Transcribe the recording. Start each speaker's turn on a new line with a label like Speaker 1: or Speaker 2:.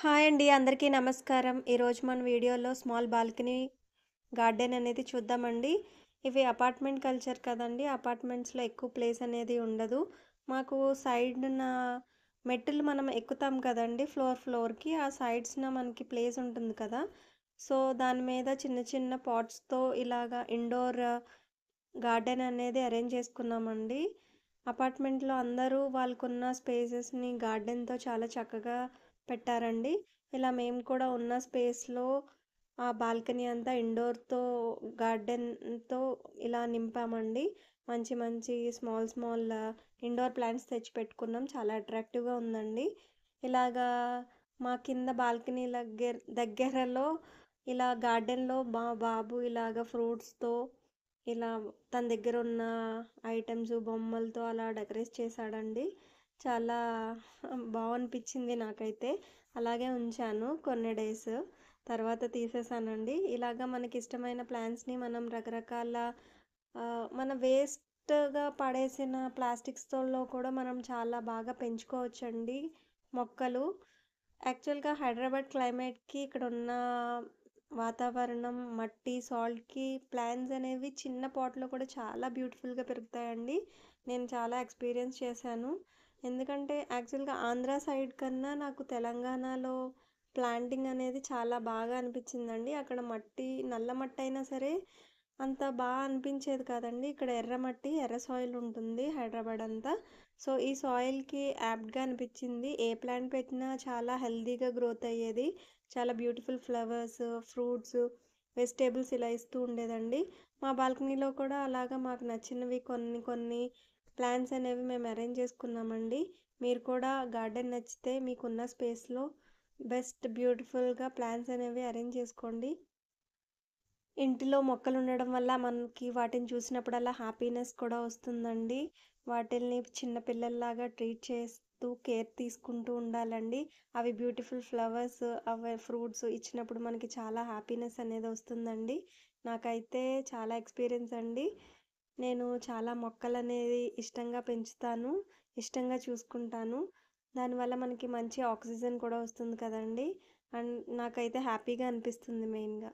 Speaker 1: Hi అండి. అందరికీ నమస్కారం. ఈరోజు మన వీడియోలో స్మాల్ బాల్కనీ గార్డెన్ అనేది చూద్దామండి. ఇవి అపార్ట్మెంట్ కల్చర్ కదండీ! అపార్ట్మెంట్స్‌లో ఎక్కువ ప్లేస్ అనేది ఉండదు. మాకు సైడ్‌న మెట్టులు మనం ఎక్కుతాం కదండీ! ఫ్లోర్‌కి. ఆ సైడ్స్‌న మనకి ప్లేస్ ఉంటుంది కదా! సో, దాని మీద చిన్న చిన్న పాట్స్‌తో ఇలాగా ఇండోర్ గార్డెన్ అనేది అరేంజ్ చేసుకున్నామండి. అపార్ట్మెంట్‌లో అందరూ వాళ్ళకున్న స్పేసెస్‌ని గార్డెన్‌తో చాలా చక్కగా పెట్టారండి. ఇలా మేము కూడా ఉన్న స్పేస్‌లో ఆ బాల్కనీ అంతా ఇండోర్‌తో గార్డెన్‌తో ఇలా నింపామండి. మంచి మంచి స్మాల్ ఇండోర్ ప్లాంట్స్ తెచ్చి పెట్టుకున్నాం. చాలా అట్రాక్టివ్‌గా ఉందండి. ఇలాగా మా కింద బాల్కనీ దగ్గరలో ఇలా గార్డెన్‌లో మా బాబు ఇలాగ ఫ్రూట్స్‌తో ఇలా తన దగ్గరున్న ఐటెమ్స్, బొమ్మలతో అలా డెకరేట్ చేశాడండి. చాలా అనిపిచ్చింది నాకైతే. అలాగే ఉంచాను కొన్ని డేస్. తర్వాత తీసేసానండి. ఇలాగ మనకిష్టమైన ప్లాంట్స్‌ని మనం రకరకాల మన వేస్ట్‌గా పడేసిన ప్లాస్టిక్స్‌లో కూడా మనం చాలా బాగా పెంచుకోవచ్చండి మొక్కలు. యాక్చువల్‌గా హైదరాబాద్ క్లైమేట్‌కి ఇక్కడున్న వాతావరణం, మట్టి, సాల్ట్‌కి ప్లాంట్స్ అనేవి చిన్న పాట్‌లో కూడా చాలా బ్యూటిఫుల్‌గా పెరుగుతాయండి. నేను చాలా ఎక్స్‌పీరియన్స్ చేశాను. ఎందుకంటే యాక్చువల్‌గా ఆంధ్ర సైడ్ కన్నా నాకు తెలంగాణలో ప్లాంటింగ్ అనేది చాలా బాగా అనిపిచ్చిందండి. అక్కడ మట్టి నల్ల మట్టయినా సరే అంత అనిపించేది కాదండి. ఇక్కడ ఎర్రమట్టి, ఎర్ర సాయిల్ ఉంటుంది హైదరాబాద్ అంతా. సో, ఈ సాయిల్‌కి యాప్ట్‌గా అనిపిచ్చింది. ఏ ప్లాంట్ పెట్టినా చాలా హెల్తీగా గ్రోత్ అయ్యేది. చాలా బ్యూటిఫుల్ ఫ్లవర్స్, ఫ్రూట్స్, వెజిటబుల్స్ ఇలా ఇస్తూ ఉండేదండి. మా బాల్కనీలో కూడా అలాగా మాకు నచ్చినవి కొన్ని కొన్ని ప్లాంట్స్ అనేవి మేము అరేంజ్ చేసుకున్నామండి. మీరు కూడా గార్డెన్ నచ్చితే మీకున్న స్పేస్‌లో బెస్ట్ బ్యూటిఫుల్‌గా ప్లాంట్స్ అనేవి అరేంజ్ చేసుకోండి. ఇంటిలో మొక్కలుండడం వల్ల మనకి వాటిని చూసినప్పుడల్లా హ్యాపీనెస్ కూడా వస్తుందండి. వాటిల్ని చిన్న పిల్లల్లాగా ట్రీట్ చేస్తూ, కేర్ తీసుకుంటూ ఉండాలండి. అవి బ్యూటిఫుల్ ఫ్లవర్స్, అవి ఫ్రూట్స్ ఇచ్చినప్పుడు మనకి చాలా హ్యాపీనెస్ అనేది వస్తుందండి. నాకైతే చాలా ఎక్స్‌పీరియన్స్ అండి. నేను చాలా మొక్కలనేది ఇష్టంగా పెంచుతాను. ఇష్టంగా చూసుకుంటాను. దానివల్ల మనకి మంచి ఆక్సిజన్ కూడా వస్తుంది కదండీ! అండ్ నాకైతే హ్యాపీగా అనిపిస్తుంది మెయిన్‌గా.